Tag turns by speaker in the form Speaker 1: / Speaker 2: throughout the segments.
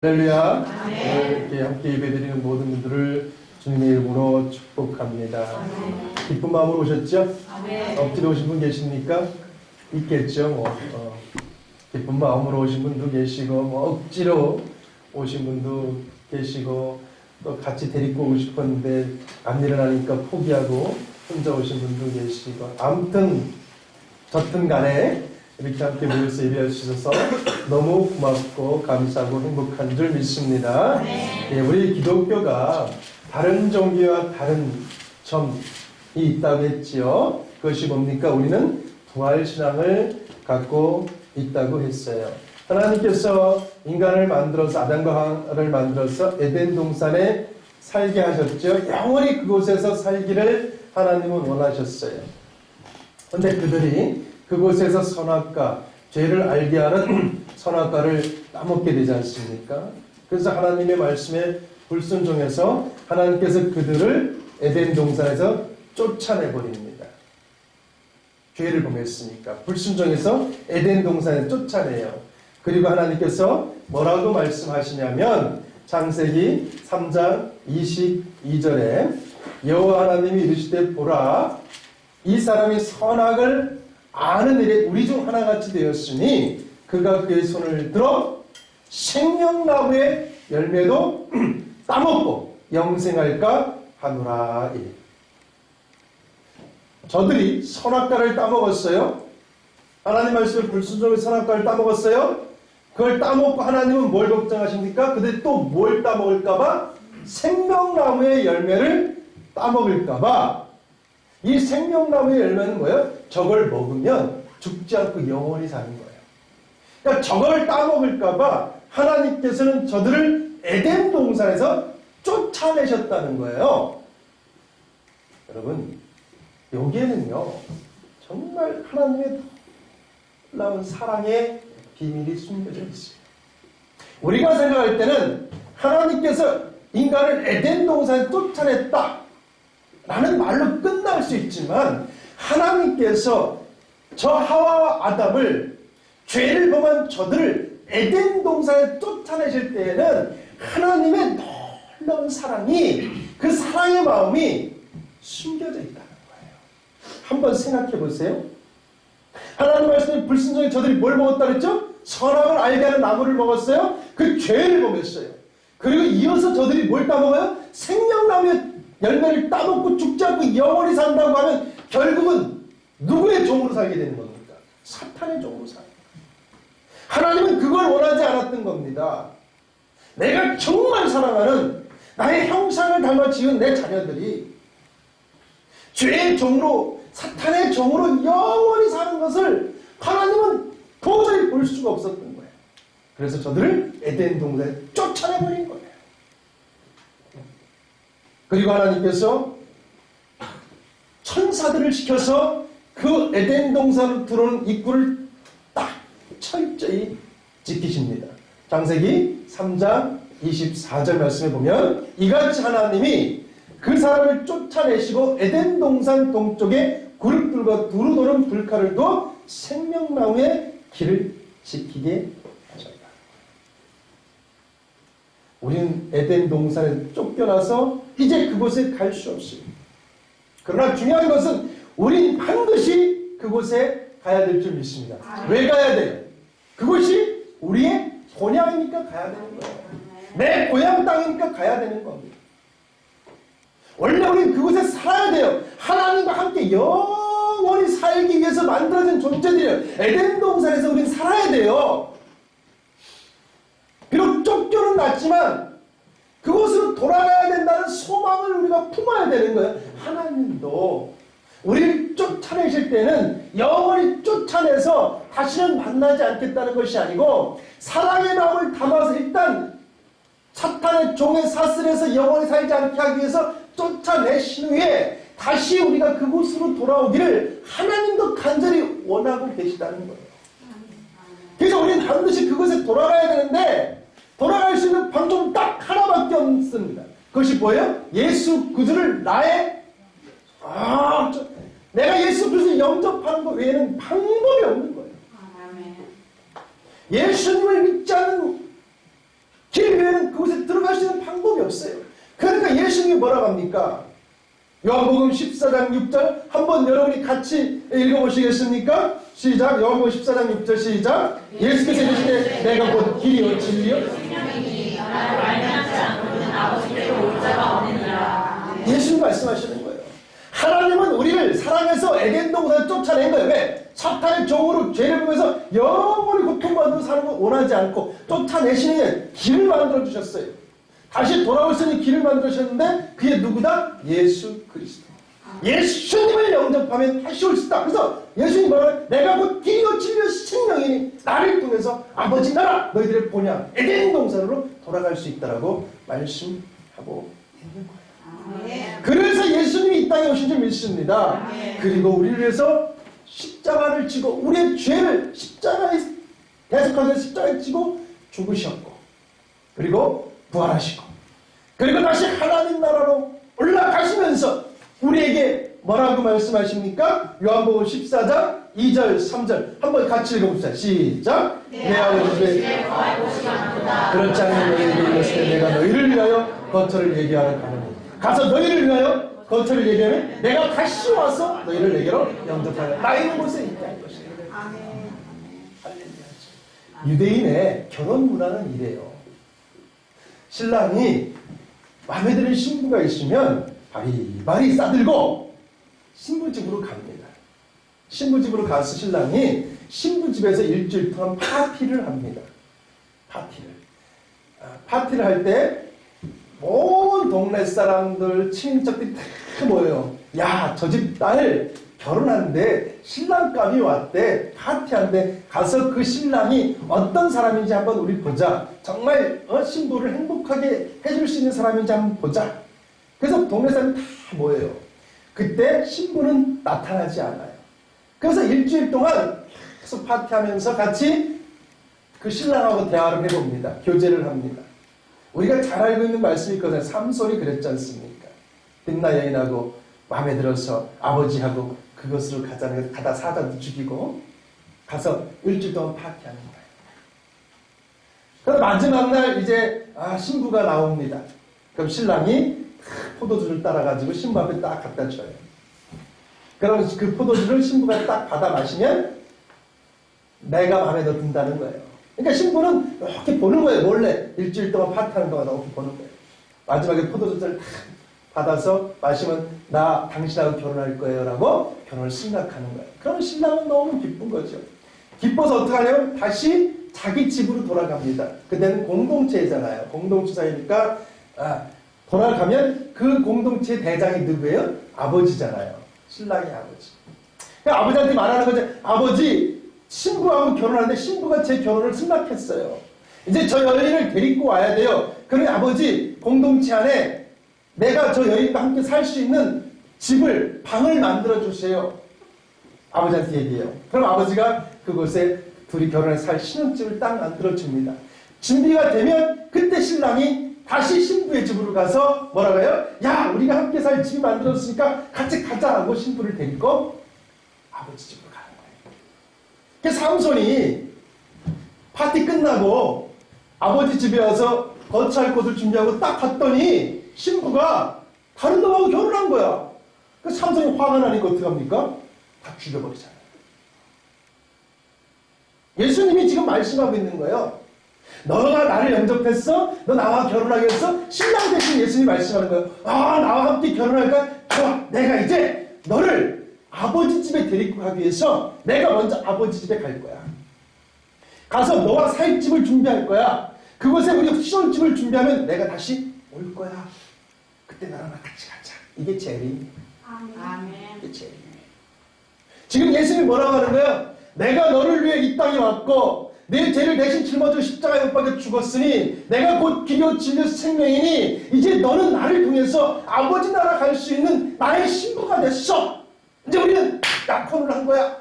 Speaker 1: 할렐루야. 이렇게 함께 예배드리는 모든 분들을 주님의 이름으로 축복합니다. 기쁜 마음으로 오셨죠? 억지로 오신 분 계십니까? 있겠죠. 기쁜 마음으로 오신 분도 계시고 억지로 오신 분도 계시고 또 같이 데리고 오고 싶었는데 안 일어나니까 포기하고 혼자 오신 분도 계시고 아무튼 저튼 간에 이렇게 함께 모여서 예배할 수 있어서 너무 고맙고 감사하고 행복한 줄 믿습니다. 네, 우리 기독교가 다른 종교와 다른 점이 있다고 했지요. 그것이 뭡니까? 우리는 부활신앙을 갖고 있다고 했어요. 하나님께서 인간을 만들어서 아담과 하와를 만들어서 에덴 동산에 살게 하셨죠. 영원히 그곳에서 살기를 하나님은 원하셨어요. 그런데 그들이 그곳에서 선악과, 죄를 알게 하는 선악과를 따먹게 되지 않습니까? 그래서 하나님의 말씀에 불순종해서 하나님께서 그들을 에덴 동산에서 쫓아내버립니다. 죄를 범했으니까 불순종해서 에덴 동산에 쫓아내요. 그리고 하나님께서 뭐라고 말씀하시냐면 창세기 3장 22절에 여호와 하나님이 이르시되 보라 이 사람이 선악을 아는 일에 우리 중 하나같이 되었으니 그가 그의 손을 들어 생명나무의 열매도 따먹고 영생할까 하노라. 저들이 선악과를 따먹었어요. 하나님 말씀에 불순종해서 선악과를 따먹었어요. 그걸 따먹고 하나님은 뭘 걱정하십니까? 그들이 또 뭘 따먹을까봐? 생명나무의 열매를 따먹을까봐. 이 생명나무의 열매는 뭐예요? 저걸 먹으면 죽지 않고 영원히 사는 거예요. 그러니까 저걸 따먹을까봐 하나님께서는 저들을 에덴 동산에서 쫓아내셨다는 거예요. 여러분, 여기에는요, 정말 하나님의 놀라운 사랑의 비밀이 숨겨져 있어요. 우리가 생각할 때는 하나님께서 인간을 에덴 동산에 쫓아냈다 라는 말로 끝날 수 있지만 하나님께서 저 하와와 아담을 죄를 범한 저들을 에덴 동산에 쫓아내실 때에는 하나님의 놀라운 사랑이 그 사랑의 마음이 숨겨져 있다는 거예요. 한번 생각해 보세요. 하나님 말씀에 불순종해 저들이 뭘 먹었다 그랬죠? 선악을 알게 하는 나무를 먹었어요. 그 죄를 범했어요. 그리고 이어서 저들이 뭘 따먹어요? 생명나무의 열매를 따먹고 죽지 않고 영원히 산다고 하면 결국은 누구의 종으로 살게 되는 겁니까? 사탄의 종으로 살게 됩니다. 하나님은 그걸 원하지 않았던 겁니다. 내가 정말 사랑하는 나의 형상을 닮아 지은 내 자녀들이 죄의 종으로 사탄의 종으로 영원히 사는 것을 하나님은 도저히 볼 수가 없었던 거예요. 그래서 저들을 에덴 동산에 쫓아내버린 거예요. 그리고 하나님께서 천사들을 시켜서 그 에덴 동산으로 들어오는 입구를 딱 철저히 지키십니다. 창세기 3장 24절 말씀에 보면 이같이 하나님이 그 사람을 쫓아내시고 에덴 동산 동쪽에 그룹들과 두루 도는 불칼을 두어 생명나무의 길을 지키게 하셨다. 우리는 에덴 동산에 쫓겨나서 이제 그곳에 갈 수 없습니다. 그러나 중요한 것은 우린 반드시 그곳에 가야 될 줄 믿습니다. 왜 가야 돼요? 그곳이 우리의 본향이니까 가야 되는 거예요. 내 고향 땅이니까 가야 되는 겁니다. 원래 우리는 그곳에 살아야 돼요. 하나님과 함께 영원히 살기 위해서 만들어진 존재들이에요. 에덴 동산에서 우리는 살아야 돼요. 비록 쫓겨는 났지만 그곳으로 돌아가야 된다는 소망을 우리가 품어야 되는 거예요. 하나님도 우리를 쫓아내실 때는 영원히 쫓아내서 다시는 만나지 않겠다는 것이 아니고 사랑의 마음을 담아서 일단 사탄의 종의 사슬에서 영원히 살지 않게 하기 위해서 쫓아내신 후에 다시 우리가 그곳으로 돌아오기를 하나님도 간절히 원하고 계시다는 거예요. 그래서 우리는 반드시 그곳에 돌아가야 되는데 돌아갈 수 있는 방법은 딱 하나밖에 없습니다. 그것이 뭐예요? 예수 그리스도를 나의 내가 예수 그리스도를 영접하는 것 외에는 방법이 없는 거예요. 예수님을 믿지 않는 길 외에는 그곳에 들어갈 수 있는 방법이 없어요. 그러니까 예수님이 뭐라고 합니까? 요한복음 14장 6절 한번 여러분이 같이 읽어보시겠습니까? 시작. 요한복음 14장 6절 시작. 예수께서 이르시되 내가 곧 길이요 진리요 생명이니 나를 말미암지 않고는 아버지께로 올 자가 없느니라. 예수님 말씀하시는 거예요. 하나님은 우리를 사랑해서 에덴 동산을 쫓아낸 거예요. 왜? 사탄의 종으로 죄를 보면서 영원히 고통받으며 사는 걸 원하지 않고 쫓아내시는 길을 만들어 주셨어요. 다시 돌아올 수 있는 길을 만들어 주셨는데 그게 누구다? 예수 그리스도. 예수님을 영접하면 다시 올 수 있다. 그래서 예수님이 말하는 내가 곧 길이요 진리요 생명이니 나를 통해서 아버지 나라 너희들의 본향 에덴 동산으로 돌아갈 수 있다라고 말씀하고 있는 거예요. 그래서 예수님이 이 땅에 오신 줄 믿습니다. 그리고 우리를 위해서 십자가를 지고 우리의 죄를 십자가에 대속하기 십자가에 지고 죽으셨고 그리고 부활하시고 그리고 다시 하나님 나라로 올라가시면서 우리에게 뭐라고 말씀하십니까? 요한복음 14장 2절 3절 한번 같이 읽어봅시다. 시작. 내 아버지 집에 거할 곳이 많도다. 그렇지 않으면 너희에게 이르시되 내가 너희를 위하여 거처를 얘기하러 가노니 가서 너희를 위하여 거처를 얘기하면 내가 다시 와서 너희를 내게로 영접하여 나 있는 곳에 있게 할 것이다. 할렐루야. 유대인의 결혼 문화는 이래요. 신랑이 마음에 드는 신부가 있으면 바리바리 싸들고 신부집으로 갑니다. 신부집으로 가서 신랑이 신부집에서 일주일 동안 파티를 합니다. 파티를 할 때 온 동네 사람들, 친인척들이 다 모여요. 야, 저 집 딸 결혼하는데 신랑감이 왔대. 파티한데 가서 그 신랑이 어떤 사람인지 한번 우리 보자. 정말 신부를 행복하게 해줄 수 있는 사람인지 한번 보자. 그래서 동네 사람이 다 모여요. 그때 신부는 나타나지 않아요. 그래서 일주일 동안 계속 파티하면서 같이 그 신랑하고 대화를 해봅니다. 교제를 합니다. 우리가 잘 알고 있는 말씀이 있거든요. 삼손이 그랬지 않습니까? 딥나 여인하고 마음에 들어서 아버지하고 그것으로 가다 사자도 죽이고 가서 일주일 동안 파티하는 거예요. 그럼 마지막 날 이제 신부가 나옵니다. 그럼 신랑이 포도주를 따라가지고 신부 앞에 딱 갖다 줘요. 그럼 그 포도주를 신부가 딱 받아 마시면 내가 마음에 더 든다는 거예요. 그러니까 신부는 이렇게 보는 거예요. 몰래 일주일 동안 파티하는 동안 이렇게 보는 거예요. 마지막에 포도주를 딱 받아서 마시면 나 당신하고 결혼할 거예요 라고 결혼을 생각하는 거예요. 그러면 신랑은 너무 기쁜 거죠. 기뻐서 어떻게 하냐면 다시 자기 집으로 돌아갑니다. 그때는 공동체잖아요. 공동체 사이니까 돌아가면 그 공동체 대장이 누구예요? 아버지잖아요. 신랑의 아버지. 그러니까 아버지한테 말하는 거죠. 아버지, 신부하고 결혼하는데 신부가 제 결혼을 승낙했어요. 이제 저 여인을 데리고 와야 돼요. 그러니 아버지, 공동체 안에 내가 저 여인과 함께 살 수 있는 집을, 방을 만들어 주세요. 아버지한테 얘기해요. 그럼 아버지가 그곳에 둘이 결혼해서 살 신혼집을 딱 만들어 줍니다. 준비가 되면 그때 신랑이 다시 신부의 집으로 가서 뭐라고 해요? 야, 우리가 함께 살 집이 만들어졌으니까 같이 가자 하고 신부를 데리고 아버지 집으로 가는 거예요. 그래서 삼손이 파티 끝나고 아버지 집에 와서 거처할 곳을 준비하고 딱 갔더니 신부가 다른 놈하고 결혼한 거야. 그래서 삼손이 화가 나니까 어떻게 합니까? 다 죽여버리잖아요. 예수님이 지금 말씀하고 있는 거예요. 너가 나를 영접했어? 너 나와 결혼하겠어? 신랑 대신 예수님이 말씀하는 거예요. 나와 함께 결혼할까? 좋아, 내가 이제 너를 아버지 집에 데리고 가기 위해서 내가 먼저 아버지 집에 갈 거야. 가서 너와 살 집을 준비할 거야. 그곳에 우리 신혼집을 준비하면 내가 다시 올 거야. 그때 나랑 같이 가자. 이게 재림이에요.
Speaker 2: 아멘.
Speaker 1: 이게 재림이에요. 지금 예수님이 뭐라고 하는 거예요? 내가 너를 위해 이 땅에 왔고 내 죄를 대신 짊어지고 십자가에 못 박혀 죽었으니 내가 곧 길이요 진리요 생명이니 이제 너는 나를 통해서 아버지 나라 갈 수 있는 나의 신부가 됐어. 이제 우리는 약혼을 한 거야.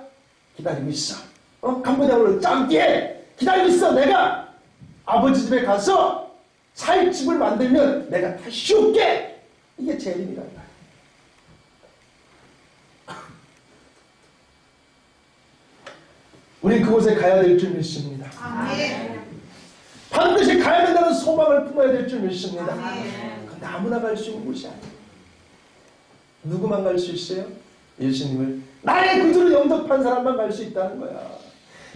Speaker 1: 기다리고 있어. 캄보디아로 짬띠에 기다리고 있어. 내가 아버지 집에 가서 살 집을 만들면 내가 다시 올게. 이게 재림이란다. 우린 그곳에 가야 될 줄 믿습니다.
Speaker 2: 아멘.
Speaker 1: 반드시 가야 된다는 소망을 품어야 될 줄 믿습니다. 그런데 아무나 갈 수 있는 곳이 아니에요. 누구만 갈 수 있어요? 예수님을 나의 구주로 영접한 사람만 갈 수 있다는 거야.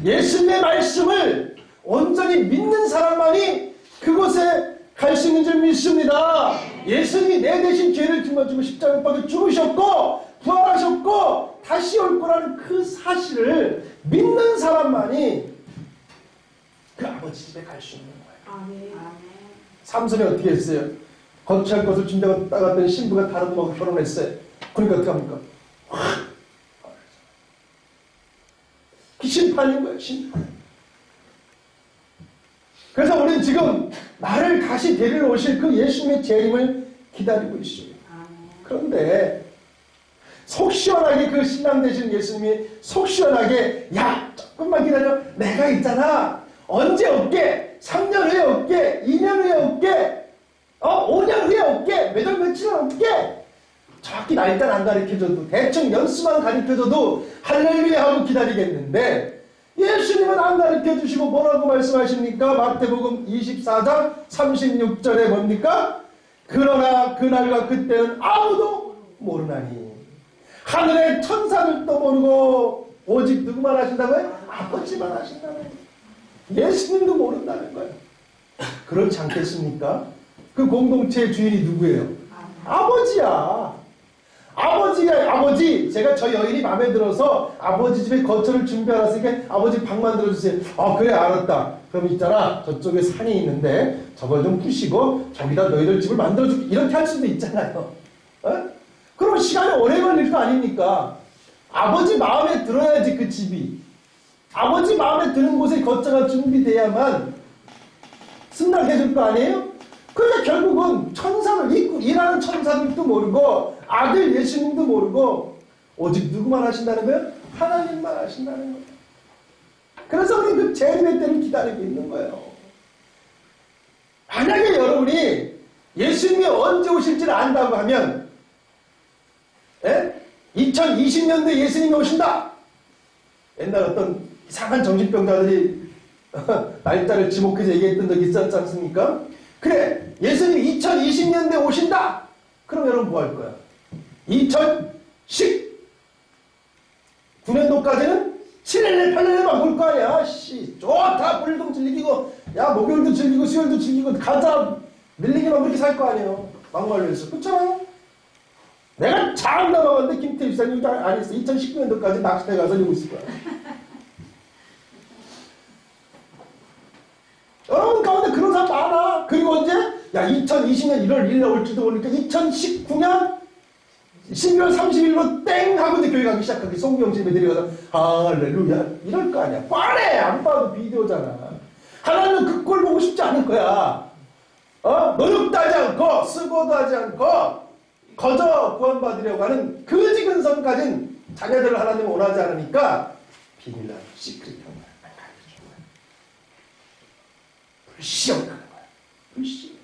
Speaker 1: 예수님의 말씀을 온전히 믿는 사람만이 그곳에 갈 수 있는 줄 믿습니다. 예수님이 내 대신 죄를 짊어지고 십자가에 못 박혀 죽으셨고 부활하셨고 다시 올 거라는 그 사실을 믿는 사람만이 그 아버지 집에 갈 수 있는 거예요. 삼손이 어떻게 했어요? 거처할 것을 준비하고 따갔더니 신부가 다른 놈하고 결혼했어요. 그러니까 어떻게 합니까? 심판인 거예요. 심판. 그래서 우리는 지금 나를 다시 데리러 오실 그 예수님의 재림을 기다리고 있어요. 그런데 속 시원하게 그 신랑 되신 예수님이 속 시원하게 야 조금만 기다려, 내가 있잖아, 언제 올게, 3년 후에 올게, 2년 후에 올게, 5년 후에 올게, 몇월 며칠 올게, 정확히 날짜는 안 가르쳐줘도 대충 연수만 가르쳐줘도 할렐루야 하고 기다리겠는데 예수님은 안 가르쳐주시고 뭐라고 말씀하십니까? 마태복음 24장 36절에 뭡니까? 그러나 그날과 그때는 아무도 모르나니 하늘의 천사들도 모르고 오직 누구만 하신다고요? 아버지만 하신다는 거예요. 예수님도 모른다는 거예요. 그렇지 않겠습니까? 그 공동체의 주인이 누구예요? 아버지야. 아버지, 제가 저 여인이 마음에 들어서 아버지 집에 거처를 준비하라으니까 아버지 방 만들어주세요. 그래, 알았다. 그럼 있잖아, 저쪽에 산이 있는데 저걸 좀 부시고 저기다 너희들 집을 만들어줄게. 이렇게 할 수도 있잖아요. 그럼 시간이 오래 걸릴 거 아닙니까? 아버지 마음에 들어야지 그 집이. 아버지 마음에 드는 곳에 거처가 준비돼야만 승낙해줄 거 아니에요? 그러니까 결국은 천사를 잊고 일하는 천사들도 모르고 아들 예수님도 모르고 오직 누구만 하신다는 거예요? 하나님만 하신다는 거예요. 그래서 우리 그 재림의 때를 기다리고 있는 거예요. 만약에 여러분이 예수님이 언제 오실지를 안다고 하면 2020년도에 예수님이 오신다. 옛날 어떤 이상한 정신병자들이 날짜를 지목해서 얘기했던 적이 있었지 않습니까? 그래, 예수님이 2020년대에 오신다. 그럼 여러분 뭐 할 거야? 2019년도까지는 7일, 8일에만 볼 거 아니야. 좋다. 불일도 즐기고, 야, 목요일도 즐기고, 수요일도 즐기고, 가자. 밀리기만 그렇게 살 거 아니에요. 막말로 해서. 그렇잖아요? 내가 잘 나가봤는데, 김태희 집사님 안 했어. 2019년도까지 낚시대 가서 이러고 있을 거야. 여러분 가운데 그런 사람 많아. 그리고 언제? 야, 2020년 1월 1일에 올지도 모르니까 2019년 12월 30일로 땡 하고 이제 교회 가기 시작하기. 송경집에 데려가서 할렐루야 이럴 거 아니야. 뻔해. 안 봐도 비디오잖아. 하나님은 그 꼴 보고 싶지 않은 거야. 노력도 하지 않고 쓰고도 하지 않고 거저 구원받으려고 하는 그 지근성 가진 자녀들을 하나님은 원하지 않으니까 비밀한 시크릿한 거야. 불시험하는 거야. 불시험.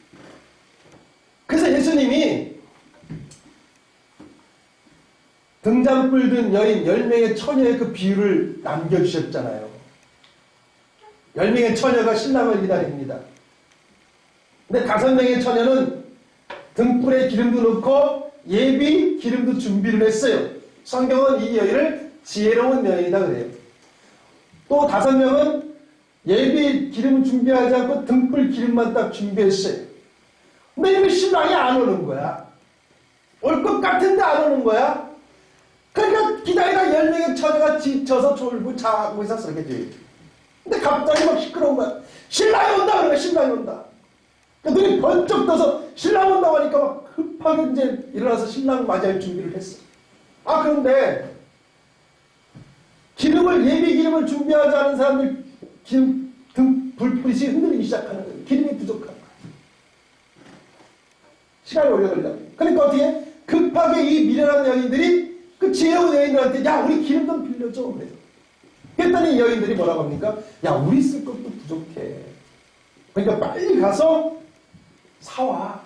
Speaker 1: 그래서 예수님이 등잔불 든 여인 10명의 처녀의 그 비유를 남겨주셨잖아요. 10명의 처녀가 신랑을 기다립니다. 근데 5명의 처녀는 등불에 기름도 넣고 예비 기름도 준비를 했어요. 성경은 이 여인을 지혜로운 여인이다 그래요. 또 5명은 예비 기름 준비하지 않고 등불 기름만 딱 준비했어요. 근데 이미 신랑이 안 오는 거야. 올 것 같은데 안 오는 거야. 그러니까 기다리다 10명의 처녀가 지쳐서 졸고 자고 있었어. 근데 갑자기 막 시끄러운 거야. 신랑이 온다 그러면 신랑이 온다. 그러니까 눈이 번쩍 떠서 신랑 온다고 하니까 막 급하게 이제 일어나서 신랑 맞이할 준비를 했어. 그런데 예비 기름을 준비하지 않은 사람들 불빛이 흔들리기 시작하는 거예요. 기름이 부족한 거예요. 시간이 오래 걸린다. 그러니까 어떻게 급하게 이 미련한 여인들이 그 지혜로운 여인들한테 야 우리 기름 좀 빌려줘 그래요. 그랬더니 여인들이 뭐라고 합니까? 야 우리 쓸 것도 부족해. 그러니까 빨리 가서 사와.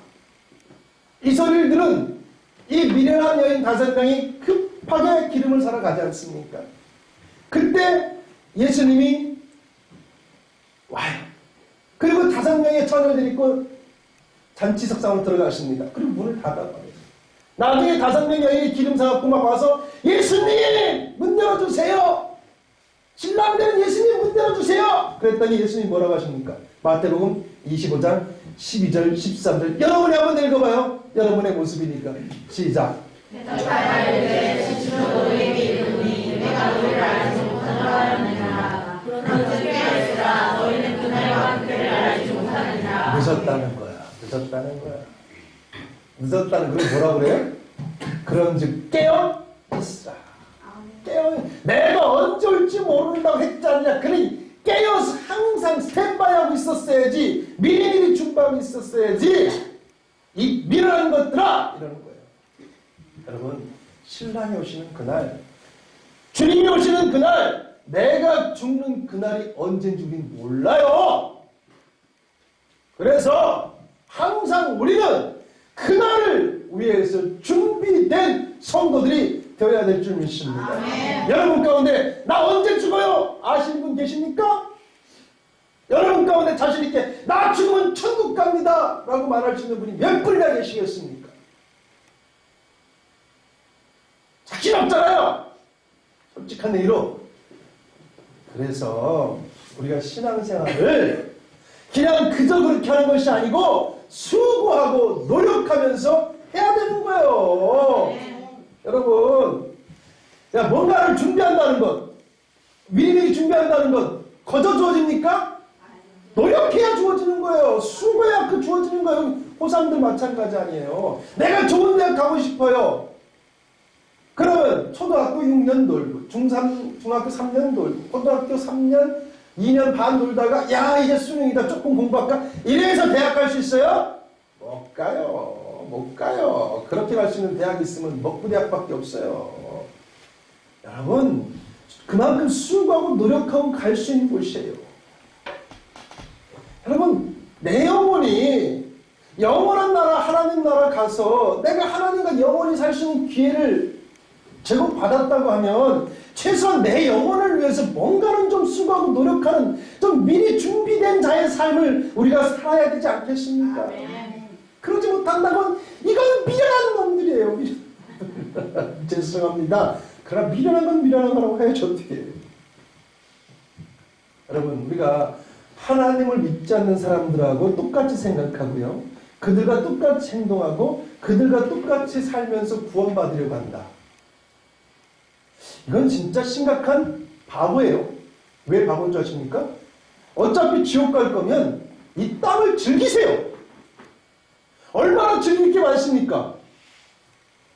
Speaker 1: 이 소리를 들은 이 미련한 여인 5명이 급하게 기름을 사러 가지 않습니까? 그때 예수님이 와요. 그리고 5명의 처녀들이 있고 잔치석상으로 들어가십니다. 그리고 문을 닫아버려요. 나중에 5명의 여인이 기름 사갖고 막 와서 예수님 문 열어주세요. 신랑 되는 예수님 문 열어주세요. 그랬더니 예수님이 뭐라고 하십니까? 마태복음 25장 12절 13절 여러분이 한번 읽어봐요. 여러분의 모습이니까 시작.
Speaker 2: 내가 너희를 알지 못하느라 그러나 주께하시라 너희는 그날과 그때를 알지 못하느니라.
Speaker 1: 늦었다는 거야. 늦었다는 거야. 늦었다는 걸 뭐라 그래요? 그런즉 깨어 있으라. 깨어. 내가 언제 올지 모른다고 했잖냐. 그러니 깨어서 항상 스탠바이하고 있었어야지. 미리미리 준비하고 있었어야지. 이 미련한 것들아 이러는 거예요. 여러분 신랑이 오시는 그날, 주님이 오시는 그날, 내가 죽는 그날이 언제인지 우리는 몰라요. 그래서 항상 우리는 그날을 위해서 준비된 성도들이 되어야 될 줄 믿습니다.
Speaker 2: 아멘.
Speaker 1: 여러분 가운데 나 언제 죽어요? 아시는 분 계십니까? 여러분 가운데 자신 있게 나 죽으면 천국 갑니다 라고 말할 수 있는 분이 몇 분이나 계시겠습니까? 자신 없잖아요. 솔직한 얘기로. 그래서 우리가 신앙생활을 그냥 그저 그렇게 하는 것이 아니고 수고하고 노력하면서 해야 되는 거예요. 여러분, 야, 뭔가를 준비한다는 것, 미리미리 준비한다는 것, 거저 주어집니까? 노력해야 주어지는 거예요. 수고해야 그 주어지는 거예요. 호삼들 마찬가지 아니에요. 내가 좋은 대학 가고 싶어요. 그러면 초등학교 6년 놀고, 중학교 3년 놀고, 고등학교 3년, 2년 반 놀다가, 야, 이제 수능이다. 조금 공부할까? 이래서 대학 갈 수 있어요? 못 가요. 못 가요. 그렇게 갈 수 있는 대학이 있으면 먹부대학밖에 없어요. 여러분, 그만큼 수고하고 노력하고 갈 수 있는 곳이에요. 여러분, 내 영혼이 영원한 나라, 하나님 나라 가서 내가 하나님과 영원히 살 수 있는 기회를 제공받았다고 하면 최소한 내 영혼을 위해서 뭔가는 좀 수고하고 노력하는 좀 미리 준비된 자의 삶을 우리가 살아야 되지 않겠습니까? 그러지 못한다면 이건 미련한 놈들이에요. 죄송합니다. 그러나 미련한 건 미련한 거라고 해야지 어떻게 해요. 여러분, 우리가 하나님을 믿지 않는 사람들하고 똑같이 생각하고요. 그들과 똑같이 행동하고 그들과 똑같이 살면서 구원받으려고 한다. 이건 진짜 심각한 바보예요. 왜 바보인 줄 아십니까? 어차피 지옥 갈 거면 이 땅을 즐기세요. 얼마나 즐길 게 많습니까?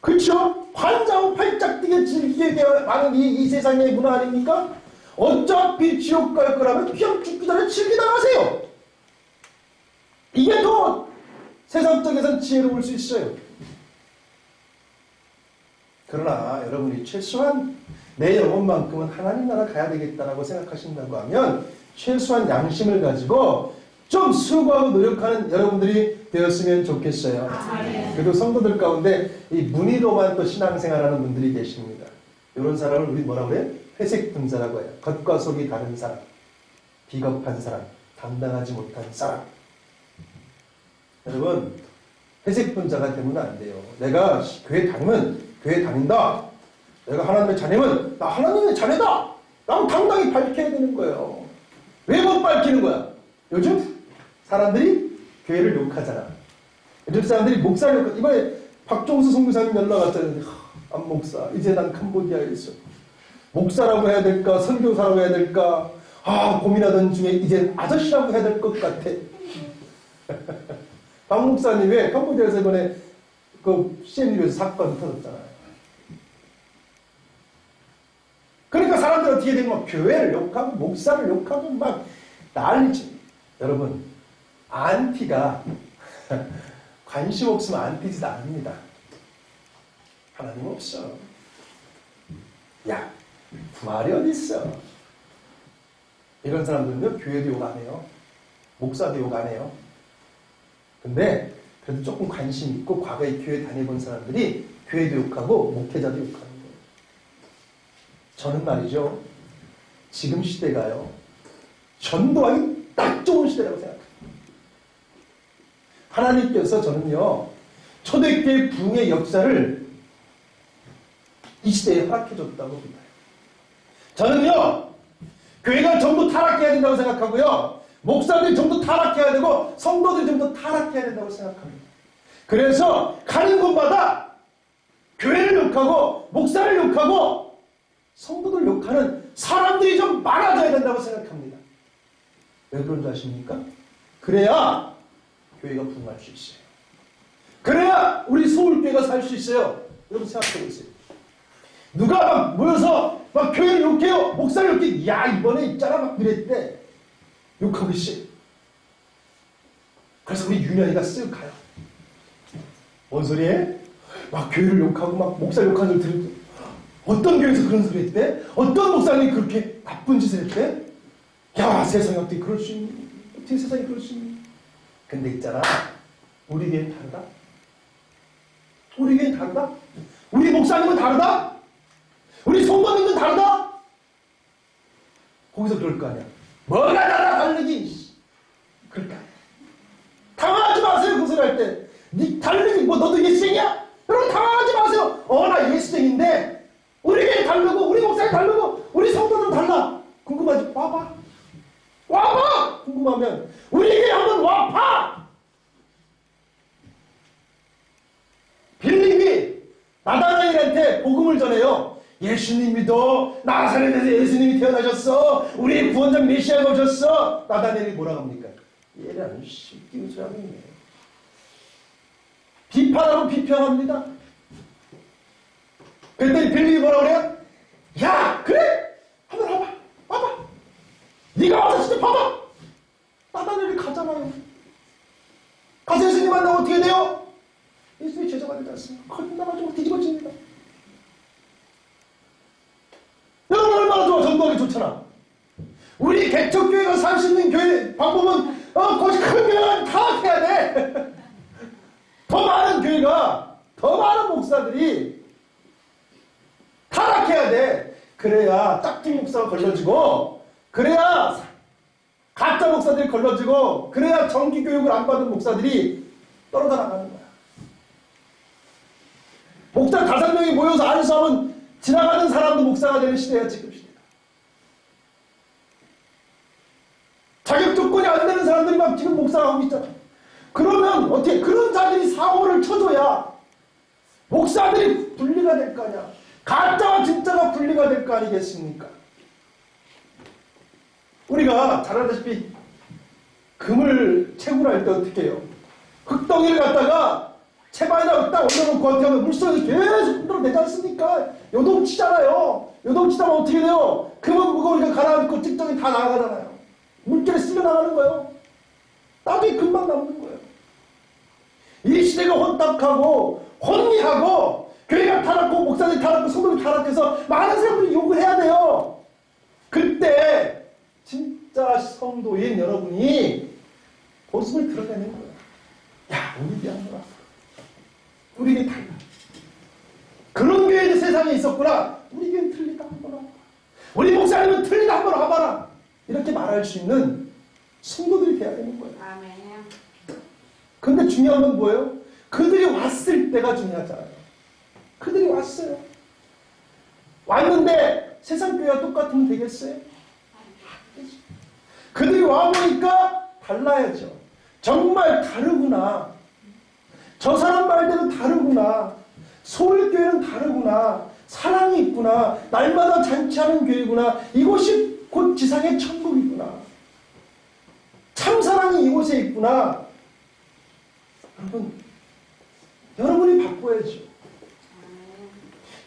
Speaker 1: 그렇죠? 환장하고 팔짝 뛰게 즐기게 많은 이 세상의 문화 아닙니까? 어차피 지옥 갈 거라면 그냥 죽기 전에 즐기다 가세요. 이게 더 세상적에선 지혜로울 수 있어요. 그러나 여러분이 최소한 내 영혼만큼은 하나님 나라 가야 되겠다라고 생각하신다고 하면 최소한 양심을 가지고 좀 수고하고 노력하는 여러분들이 되었으면 좋겠어요. 그리고 성도들 가운데 이 무늬로만 또 신앙생활하는 분들이 계십니다. 이런 사람을 우리 뭐라고 해요? 회색 분자라고 해요. 겉과 속이 다른 사람, 비겁한 사람, 당당하지 못한 사람. 여러분, 회색 분자가 되면 안 돼요. 내가 교회 다니면 교회 다닌다. 내가 하나님의 자녀면 나 하나님의 자녀다. 라고 당당히 밝혀야 되는 거예요. 왜 못 밝히는 거야? 요즘 사람들이 교회를 욕하잖아. 요즘 사람들이 목사를 욕하잖아. 이번에 박종수 선교사님 연락 왔잖아요. 안 목사. 이제 난 캄보디아에 있어. 목사라고 해야 될까? 선교사라고 해야 될까? 고민하던 중에 이제 아저씨라고 해야 될 것 같아. 박 목사님 왜 캄보디아에서 이번에 그 CMU에서 사건 터졌잖아요. 그러니까 사람들 어떻게 되면 교회를 욕하고 목사를 욕하고 막 난리지. 여러분, 안티가 관심 없으면 안티지도 않습니다. 하나님 없어. 야, 부활이 어디 있어? 이런 사람들은요, 교회도 욕 안 해요. 목사도 욕 안 해요. 근데 그래도 조금 관심 있고 과거에 교회 다녀본 사람들이 교회도 욕하고 목회자도 욕하는 거예요. 저는 말이죠. 지금 시대가요. 전도하기 딱 좋은 시대라고 생각해요. 하나님께서 저는요, 초대교회 부흥의 역사를 이 시대에 허락해줬다고 믿어요. 저는요, 교회가 전부 타락해야 된다고 생각하고요, 목사들이 전부 타락해야 되고, 성도들이 전부 타락해야 된다고 생각합니다. 그래서 가는 곳마다 교회를 욕하고, 목사를 욕하고, 성도들 욕하는 사람들이 좀 많아져야 된다고 생각합니다. 왜 그런 줄 아십니까? 그래야 교회가 부흥할 수 있어요. 그래야 우리 서울교회가 살 수 있어요. 여러분 생각해 보세요. 누가 막 모여서 막 교회를 욕해요. 목사를 욕해. 야, 이번에 있잖아 막 이랬대. 욕하고 있어요. 그래서 우리 윤현이가 쓱 가요. 뭔 소리해? 막 교회를 욕하고 막 목사 욕하는 소리 들을 때 어떤 교회에서 그런 소리 했대? 어떤 목사님이 그렇게 나쁜 짓을 했대? 야, 세상에 어떻게 그럴 수 있니? 어떻게 세상에 그럴 수 있니? 근데 있잖아, 우리 교회는 다르다? 우리 교회는 다르다? 우리 목사님은 다르다? 우리 성도님은 다르다? 거기서 그럴 거 아니야. 뭐가 다르지? 그럴 거 아니야. 당황하지 마세요, 그 소리 할 때. 니 다르니, 뭐 너도 예수쟁이야? 여러분 당황하지 마세요. 나 예수쟁인데 우리 교회 다르고 우리 목사님 다르고 우리 성도는 달라. 궁금하지? 와봐. 와봐! 궁금하면 우리 교회 한번 와봐! 빌립이 나다나엘한테 복음을 전해요. 예수님 믿어. 나사렛에서 예수님이 태어나셨어. 우리의 구원자 메시아가 오셨어. 나다나엘이 뭐라고 합니까? 얘는 씹기는 소리하네. 비판하고 비평합니다. 그랬더니 빌립이 뭐라고 그래요? 야, 그래? 한번 와봐. 와봐. 네가 와서 진짜 봐봐. 나다나엘이 가잖아요. 가서 예수님 만나면 어떻게 돼요? 예수님이 제자가 되지 않습니까? 거짓말가지고 뒤집어집니다. 여러분 얼마나 좋아. 전도하기 좋잖아. 우리 개척교회가 살 수 있는 교회 방법은 거기 큰 교회가 타락해야 돼. 더 많은 교회가, 더 많은 목사들이 타락해야 돼. 그래야 짝퉁 목사가 걸러지고, 그래야 가짜 목사들이 걸러지고, 그래야 정기교육을 안 받은 목사들이 떨어져 나가는 거야. 목사 5명이 모여서 안수하면 지나가는 사람도 목사가 되는 시대야, 지금 시대가. 자격 조건이 안 되는 사람들이 막 지금 목사가 하고 있잖아. 그러면 어떻게 그런 자들이 사고를 쳐줘야 목사들이 분리가 될 거 아니야. 가짜와 진짜가 분리가 될 거 아니겠습니까? 우리가 잘 알다시피 금을 채굴할 때 어떻게 해요? 흙덩이를 갖다가 채반에다 딱 올려놓고 어떻게 하면 물속에서 계속 흔들어내지 않습니까? 요동치잖아요. 요동치다면 어떻게 돼요? 금은 무거우니까 가라앉고 특정이 다 나가잖아요. 물결에 쓸려 나가는 거예요. 나중에 금방 남는 거예요. 이 시대가 혼탁하고 혼미하고 교회가 타락하고 목사들이 타락하고 성도들이 타락해서 많은 사람들이 욕을 해야 돼요. 그때 진짜 성도인 여러분이 모습을 드러내는 거예요. 야, 우리 교회 한번 와봐. 우리 교회 달라. 그런 교회도 세상에 있었구나. 우리 교회는 틀리다 한번 와봐. 우리 목사님은 틀리다 한번 와봐라. 이렇게 말할 수 있는 성도들이 돼야 되는 거예요.
Speaker 2: 아멘.
Speaker 1: 근데 중요한 건 뭐예요? 그들이 왔을 때가 중요하잖아요. 그들이 왔어요. 왔는데 세상 교회와 똑같으면 되겠어요? 그들이 와보니까 달라야죠. 정말 다르구나. 저 사람 말대로 다르구나. 서울교회는 다르구나. 사랑이 있구나. 날마다 잔치하는 교회구나. 이곳이 곧 지상의 천국이구나. 참 사랑이 이곳에 있구나. 여러분이 바꿔야죠.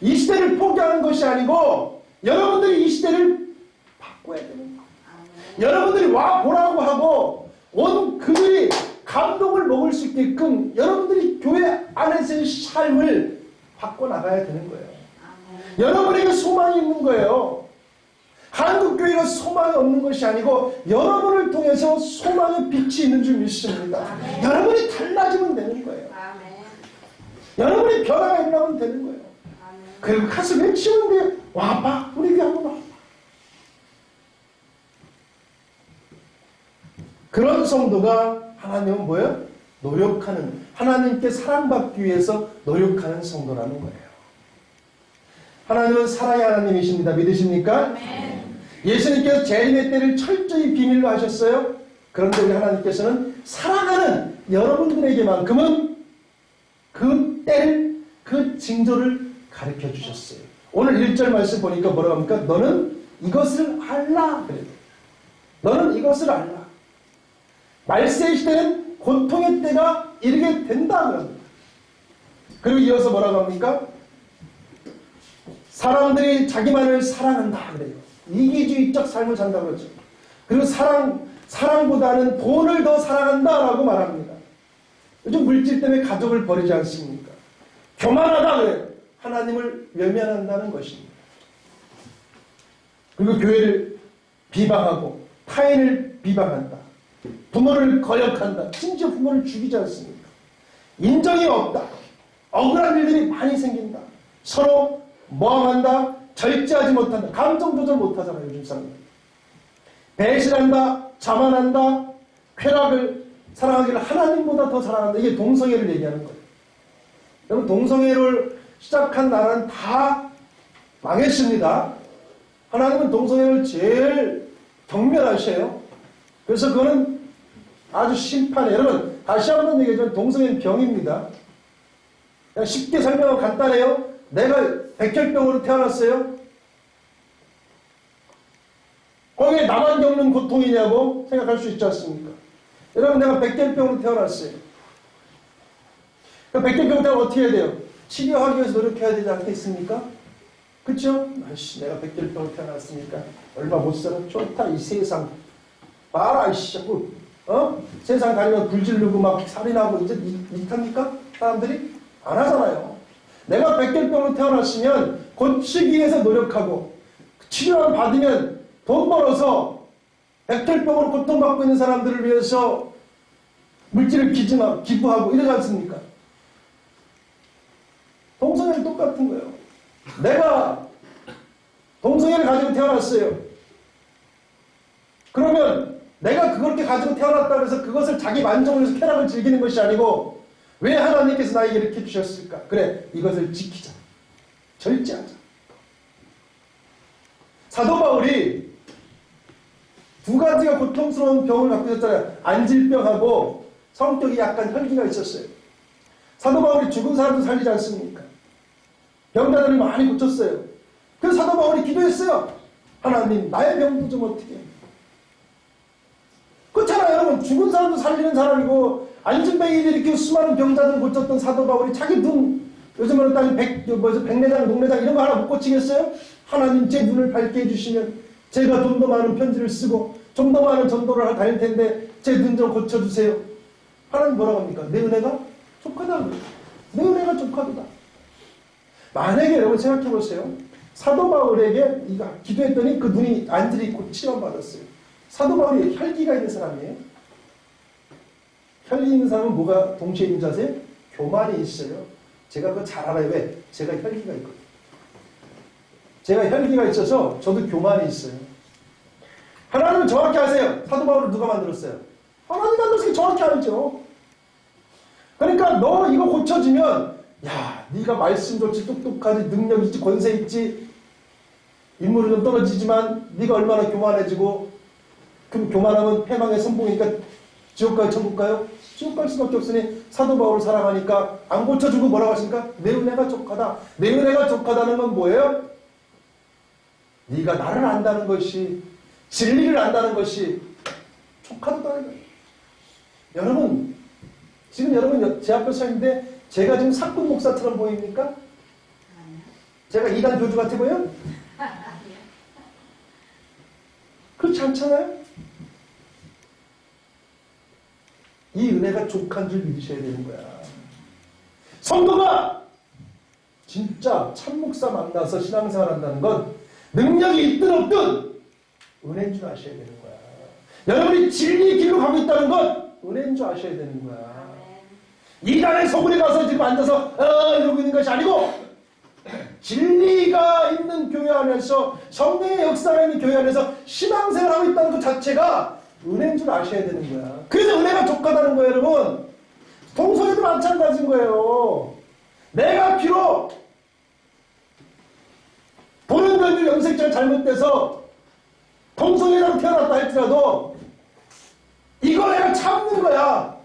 Speaker 1: 이 시대를 포기하는 것이 아니고 여러분들이 이 시대를 바꿔야 되는 거예요. 여러분들이 와 보라고 하고 온 그들이 감동을 먹을 수 있게끔 여러분들이 교회 안에서의 삶을 바꿔나가야 되는 거예요. 여러분에게 소망이 있는 거예요. 한국교회가 소망이 없는 것이 아니고 여러분을 통해서 소망의 빛이 있는 줄 믿습니다. 여러분이 달라지면 되는 거예요. 여러분이 변화가 일어나면 되는 거예요. 그리고 가서 외치는데 와봐. 우리 교회 한번 와봐. 그런 성도가 하나님은 뭐예요? 노력하는, 하나님께 사랑받기 위해서 노력하는 성도라는 거예요. 하나님은 사랑의 하나님이십니다. 믿으십니까? 예수님께서 재림의 때를 철저히 비밀로 하셨어요. 그런데 우리 하나님께서는 사랑하는 여러분들에게만큼은 그 때를, 그 징조를 가르쳐 주셨어요. 오늘 1절 말씀 보니까 뭐라고 합니까? 너는 이것을 알라. 그래요. 너는 이것을 알라. 말세의 시대는 고통의 때가 이르게 된다. 그럽니다. 그리고 이어서 뭐라고 합니까? 사람들이 자기만을 사랑한다. 그래요. 이기주의적 삶을 산다고 그러죠. 그리고 사랑보다는 돈을 더 사랑한다라고 말합니다. 요즘 물질 때문에 가족을 버리지 않습니까? 교만하다 그래요. 하나님을 외면한다는 것입니다. 그리고 교회를 비방하고 타인을 비방한다. 부모를 거역한다. 심지어 부모를 죽이지 않습니까? 인정이 없다. 억울한 일들이 많이 생긴다. 서로 모함한다. 절제하지 못한다. 감정 조절 못하잖아요. 요즘 사람들. 배신한다. 자만한다. 쾌락을 사랑하기를 하나님보다 더 사랑한다. 이게 동성애를 얘기하는 거예요. 여러분 동성애를 시작한 나라는 다 망했습니다. 하나님은 동성애를 제일 경멸하셔요. 그래서 그거는 아주 심판해. 여러분 다시 한번 얘기하지만 동성애는 병입니다. 그냥 쉽게 설명하면 간단해요. 내가 백혈병으로 태어났어요. 거기에 나만 겪는 고통이냐고 생각할 수 있지 않습니까? 여러분 내가 백혈병으로 태어났어요. 백혈병 때문에 어떻게 해야 돼요? 치료하기 위해서 노력해야 되지 않겠습니까? 그쵸? 아이씨 내가 백혈병으로 태어났으니까 얼마 못 살아. 좋다 이 세상. 봐라 이씨 자꾸 세상 다니면 불질르고 막 살인하고 이제 이합니까? 사람들이 안 하잖아요. 내가 백혈병으로 태어났으면 고치기 위해서 노력하고 치료를 받으면 돈 벌어서 백혈병으로 고통받고 있는 사람들을 위해서 물질을 기부하고 이러지 않습니까? 동성애는 똑같은 거예요. 내가 동성애를 가지고 태어났어요. 그러면 내가 그렇게 가지고 태어났다고 해서 그것을 자기 만족을 위해서 쾌락을 즐기는 것이 아니고 왜 하나님께서 나에게 이렇게 주셨을까? 그래, 이것을 지키자. 절제하자. 사도 바울이 두 가지가 고통스러운 병을 갖고 있었잖아요. 안질병하고 성격이 약간 혈기가 있었어요. 사도 바울이 죽은 사람도 살리지 않습니까? 병자들을 많이 고쳤어요. 그래서 사도 바울이 기도했어요. 하나님, 나의 병도 좀 어떻게 해. 그렇잖아요, 여러분. 죽은 사람도 살리는 사람이고 안진뱅이들이 이렇게 수많은 병자들을 고쳤던 사도 바울이 자기 눈, 요즘으로 따지면 백내장, 녹내장 이런 거 하나 못 고치겠어요? 하나님 제 눈을 밝게 해주시면 제가 좀 더 많은 편지를 쓰고 좀 더 많은 전도를 다닐 텐데 제 눈 좀 고쳐주세요. 하나님 뭐라고 합니까? 내 은혜가 족하다. 내 은혜가 족하다. 만약에 여러분 생각해보세요. 사도 바울에게 기도했더니 그 눈이 안질이 있고 치료받았어요. 사도 바울이 혈기가 있는 사람이에요. 혈기 있는 사람은 뭐가 동시에 있는 자세요? 교만이 있어요. 제가 그거 잘 알아요. 왜? 제가 혈기가 있거든요. 제가 혈기가 있어서 저도 교만이 있어요. 하나님은 정확히 아세요. 사도 바울을 누가 만들었어요? 하나님 만들었으니 정확히 알죠. 그러니까 너 이거 고쳐지면 야, 네가 말씀 좋지, 똑똑하지, 능력 있지, 권세 있지, 인물은 좀 떨어지지만 네가 얼마나 교만해지고 그럼 교만하면 패망의 선봉이니까 지옥 가요, 천국 가요? 지옥 갈 수밖에 없으니 사도 바울을 사랑하니까 안 고쳐주고 뭐라고 하십니까? 내 은혜가 족하다. 내 은혜가 족하다는 건 뭐예요? 네가 나를 안다는 것이, 진리를 안다는 것이 족하다는 거예요. 여러분, 지금 여러분 제 앞에 서 있는데 제가 지금 사꾼 목사처럼 보입니까? 제가 이단 교주 같아 보여요? 그렇지 않잖아요? 이 은혜가 족한 줄 믿으셔야 되는 거야. 성도가 진짜 참 목사 만나서 신앙생활 한다는 건 능력이 있든 없든 은혜인 줄 아셔야 되는 거야. 여러분이 진리의 길로 가고 있다는 건 은혜인 줄 아셔야 되는 거야. 이단의 소굴에 가서 지금 앉아서 이러고 있는 것이 아니고 진리가 있는 교회 안에서 성령의 역사가 있는 교회 안에서 신앙생활하고 있다는 것 자체가 은혜인 줄 아셔야 되는 거야. 그래서 은혜가 족하다는 거예요, 여러분. 동성애도 마찬가지인 거예요. 내가 비록 보는 견주 염색자가 잘못돼서 동성애라고 태어났다 할지라도 이거 내가 참는 거야.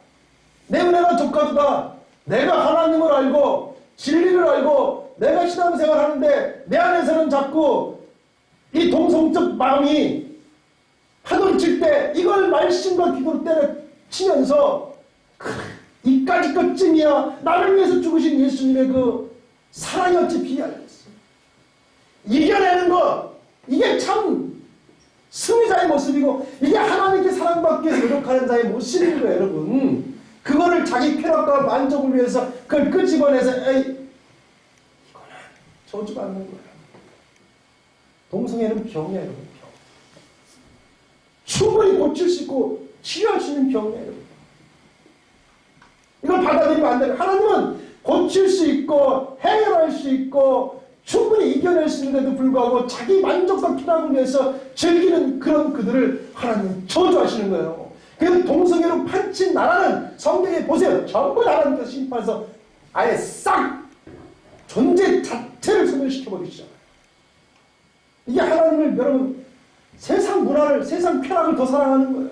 Speaker 1: 내 은혜가 조카도다. 내가 하나님을 알고 진리를 알고 내가 신앙생활 하는데 내 안에서는 자꾸 이 동성적 마음이 파도를 칠 때 이걸 말씀과 기도로 때려치면서 이까지 것쯤이야 나를 위해서 죽으신 예수님의 그 사랑이 어찌 비하였어. 이겨내는 것 이게 참 승리자의 모습이고 이게 하나님께 사랑받기 위해서 노력하는 자의 모습인 거예요. 여러분 그거를 자기 쾌락과 만족을 위해서 그걸 끄집어내서 에이 이거는 저주받는 거예요. 동성애는 병이에요. 병. 충분히 고칠 수 있고 치료할 수 있는 병이에요. 이걸 받아들이면 안 돼요. 하나님은 고칠 수 있고 해결할 수 있고 충분히 이겨낼 수 있는데도 불구하고 자기 만족과 쾌락을 위해서 즐기는 그런 그들을 하나님은 저주하시는 거예요. 그래서 동성애로 판친 나라는 성경에 보세요. 전부 나라님께서 심판해서 아예 싹 존재 자체를 소멸시켜버리기 시작해요. 이게 하나님을 여러분 세상 문화를 세상 쾌락을 더 사랑하는 거예요.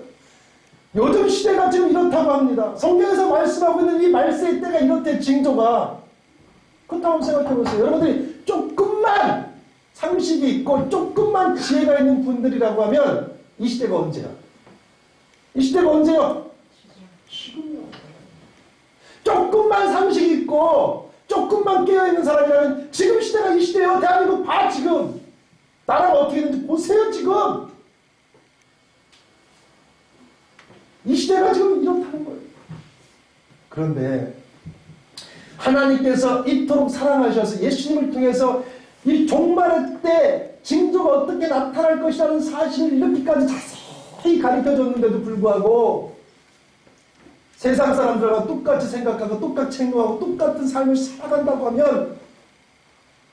Speaker 1: 요즘 시대가 지금 이렇다고 합니다. 성경에서 말씀하고 있는 이 말세의 때가 이렇대 징조가. 그렇다고 생각해보세요. 여러분들이 조금만 상식이 있고 조금만 지혜가 있는 분들이라고 하면 이 시대가 언제야? 이 시대가 언제요? 지금이요. 조금만 상식이 있고 조금만 깨어있는 사람이라면 지금 시대가 이 시대예요. 대한민국 봐 지금. 나라가 어떻게 되는지 보세요 지금. 이 시대가 지금 이렇다는 거예요. 그런데 하나님께서 이토록 사랑하셔서 예수님을 통해서 이 종말의 때 징조가 어떻게 나타날 것이라는 사실을 이렇게까지 자세히 가르쳐줬는데도 불구하고 세상 사람들과 똑같이 생각하고 똑같이 행동하고 똑같은 삶을 살아간다고 하면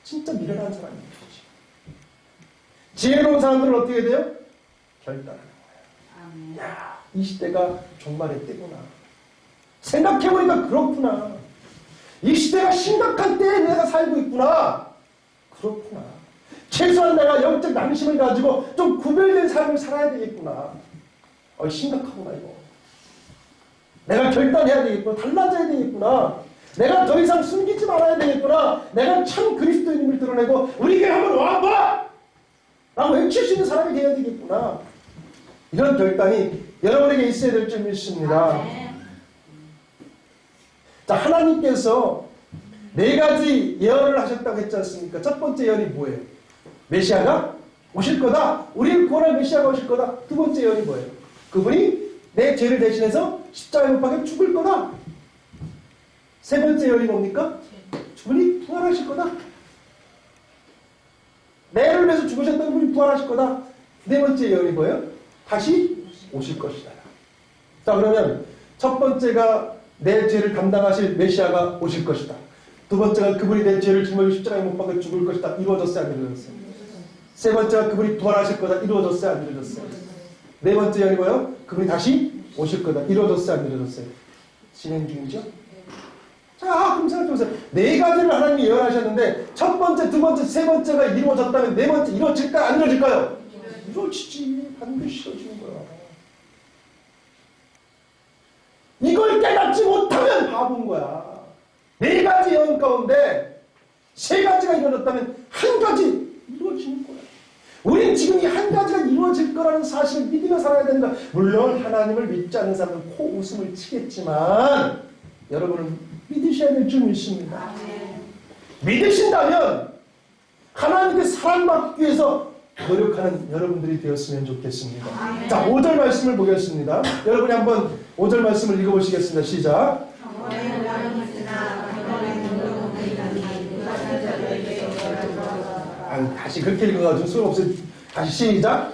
Speaker 1: 진짜 미련한 사람인 거지. 지혜로운 사람들은 어떻게 돼요? 결단하는 거예요. 야, 이 시대가 종말의 때구나. 생각해보니까 그렇구나. 이 시대가 심각한 때에 내가 살고 있구나. 그렇구나. 최소한 내가 영적 양심을 가지고 좀 구별된 삶을 살아야 되겠구나. 심각하구나 이거. 내가 결단해야 되겠구나. 달라져야 되겠구나. 내가 더 이상 숨기지 말아야 되겠구나. 내가 참 그리스도인임을 드러내고 우리 교회 한번 와봐! 라고 외칠 수 있는 사람이 되어야 되겠구나. 이런 결단이 여러분에게 있어야 될 줄 믿습니다. 자, 하나님께서 네 가지 예언을 하셨다고 했지 않습니까? 첫 번째 예언이 뭐예요? 메시아가 오실 거다. 우리를 구원할 메시아가 오실 거다. 두 번째 예언이 뭐예요? 그분이 내 죄를 대신해서 십자가에 못 박혀 죽을 거다. 세 번째 예언이 뭡니까? 그분이 부활하실 거다. 내를 위해서 죽으셨던 분이 부활하실 거다. 네 번째 예언이 뭐예요? 다시 오실 것이다. 자, 그러면 첫 번째가 내 죄를 담당하실 메시아가 오실 것이다. 두 번째가 그분이 내 죄를 짊어지고 십자가에 못 박혀 죽을 것이다. 이루어졌어요? 안 이루어졌어요? 세 번째가 그분이 부활하실 거다. 이루어졌어요? 안 이루어졌어요? 네 번째 예언이 뭐예요? 그분이 다시 오실 거다. 이루어졌어요? 안 이루어졌어요? 진행 중이죠? 자, 그럼 생각해보세요. 네 가지를 하나님이 예언하셨는데 첫 번째, 두 번째, 세 번째가 이루어졌다면 네 번째 이루어질까요? 안 이루어질까요? 이루어지지. 반드시 이루어지는 거야. 이걸 깨닫지 못하면 바보인 거야. 네 가지 예언 가운데 세 가지가 이루어졌다면 한 가지 이루어지는 거야. 우린 지금 이 한 가지가 이루어질 거라는 사실을 믿으며 살아야 된다. 물론 하나님을 믿지 않는 사람은 코 웃음을 치겠지만 여러분은 믿으셔야 될 줄 믿습니다. 믿으신다면 하나님께 사랑받기 위해서 노력하는 여러분들이 되었으면 좋겠습니다. 자, 5절 말씀을 보겠습니다. 여러분이 한번 5절 말씀을 읽어보시겠습니다. 시작. 다시 그렇게 읽어가지고 소용없어요. 다시 시작.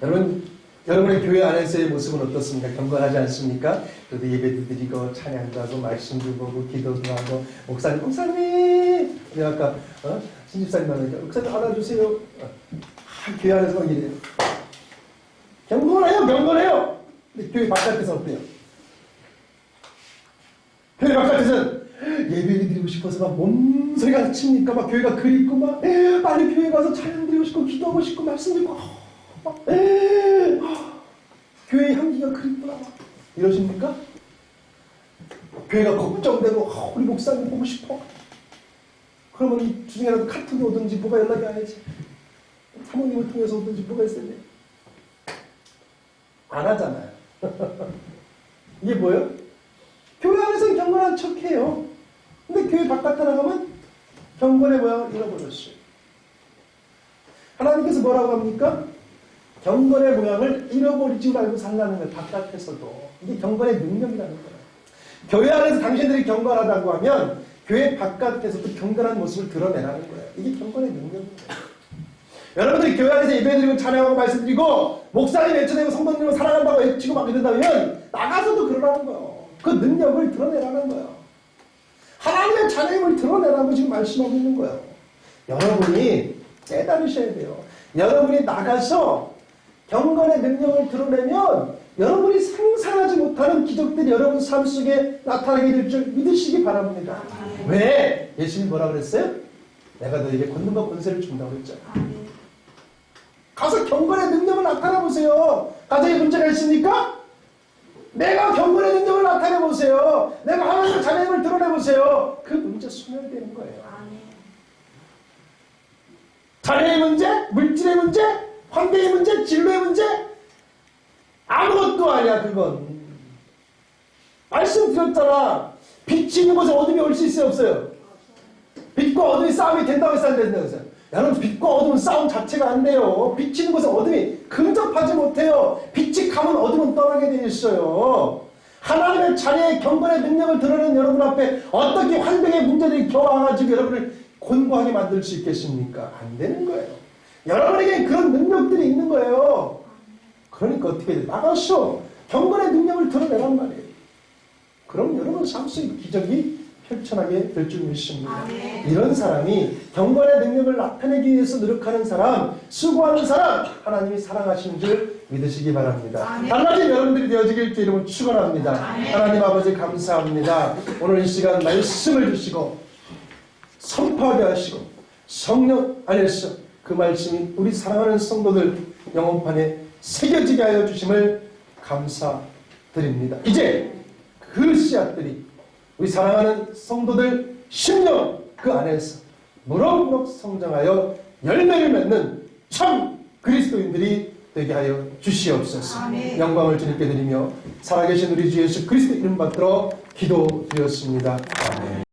Speaker 1: 아멘. 여러분의 교회 안에서의 모습은 어떻습니까? 경건하지 않습니까? 그래도 예배도 드리고 찬양도 하고 말씀도 보고 기도도 하고 목사님 내가 아까 신집사님 말하니까 목사님 알아주세요. 교회 안에서 막 이래요. 경건해요, 경건해요. 근데 교회 바깥에서 어때요? 교회 바깥에서는 예배 드리고 싶어서 막 몸소리가 칩니까? 막 교회가 그립고 막 빨리 교회 가서 찬양 드리고 싶고 기도하고 싶고 말씀 듣고 막 교회의 향기가 그립구나 막 이러십니까? 교회가 걱정되고 우리 목사님 보고 싶어. 그러면 이 중에라도 카톡이 오든지 뭐가 연락이 와야지. 사모님을 통해서 오든지 뭐가 있어야 돼. 안 하잖아요. 이게 뭐예요? 교회 안에서는 경건한 척해요. 근데 교회 바깥에 나가면 경건의 모양을 잃어버렸어요. 하나님께서 뭐라고 합니까? 경건의 모양을 잃어버리지 말고 살라는 거예요. 바깥에서도. 이게 경건의 능력이라는 거예요. 교회 안에서 당신들이 경건하다고 하면 교회 바깥에서도 경건한 모습을 드러내라는 거예요. 이게 경건의 능력입니다. 여러분들이 교회 안에서 예배드리고 찬양하고 말씀드리고 목사님 외쳐내고 성도님을 사랑한다고 외치고 막 이런다면 나가서도 그러라는 거예요. 그 능력을 드러내라는 거예요. 하나님의 찬양을 드러내라고 지금 말씀하고 있는 거예요. 여러분이 깨달으셔야 돼요. 여러분이 나가서 경건의 능력을 드러내면 여러분이 상상하지 못하는 기적들이 여러분 삶 속에 나타나게 될 줄 믿으시기 바랍니다. 왜? 예수님이 뭐라고 그랬어요? 내가 너에게 권능과 권세를 준다고 했잖아. 가서 경건의 능력을 나타내 보세요. 가정에 문제가 있습니까? 내가 경건의 능력을 나타내 보세요. 내가 하나님의 자녀임을 드러내 보세요. 그 문제 소멸되는 거예요. 자녀의 문제, 물질의 문제, 환경의 문제, 진로의 문제 아무것도 아니야. 그건 말씀드렸잖아. 빛이 있는 곳에 어둠이 올 수 있어요, 없어요? 빛과 어둠이 싸움이 된다고 해서 안 된다고 했어요. 여러분, 빛과 어둠은 싸움 자체가 안 돼요. 빛이 있는 곳에 어둠이 근접하지 못해요. 빛이 가면 어둠은 떠나게 되어 있어요. 하나님의 자녀의 경건의 능력을 드러내는 여러분 앞에 어떻게 환경의 문제들이 겨와가지고 여러분을 곤고하게 만들 수 있겠습니까? 안 되는 거예요. 여러분에게 그런 능력들이 있는 거예요. 그러니까 어떻게 돼? 나가서 경건의 능력을 드러내란 말이에요. 그럼 여러분 삶 속에 기적이 펼쳐나게 될 줄 믿습니다. 이런 사람이 경건의 능력을 나타내기 위해서 노력하는 사람, 수고하는 사람, 하나님이 사랑하시는 줄 믿으시기 바랍니다. 달라진 여러분들이 되어지길 주 이름으로 축원합니다. 하나님 아버지 감사합니다. 오늘 이 시간 말씀을 주시고 선포하게 하시고 성령 안에서 그 말씀이 우리 사랑하는 성도들 영혼판에 새겨지게 하여 주심을 감사드립니다. 이제 그 씨앗들이 우리 사랑하는 성도들 심령 그 안에서 무럭무럭 성장하여 열매를 맺는 참 그리스도인들이 되게 하여 주시옵소서. 영광을 주님께 드리며 살아계신 우리 주 예수 그리스도 이름 받들어 기도드렸습니다. 아멘.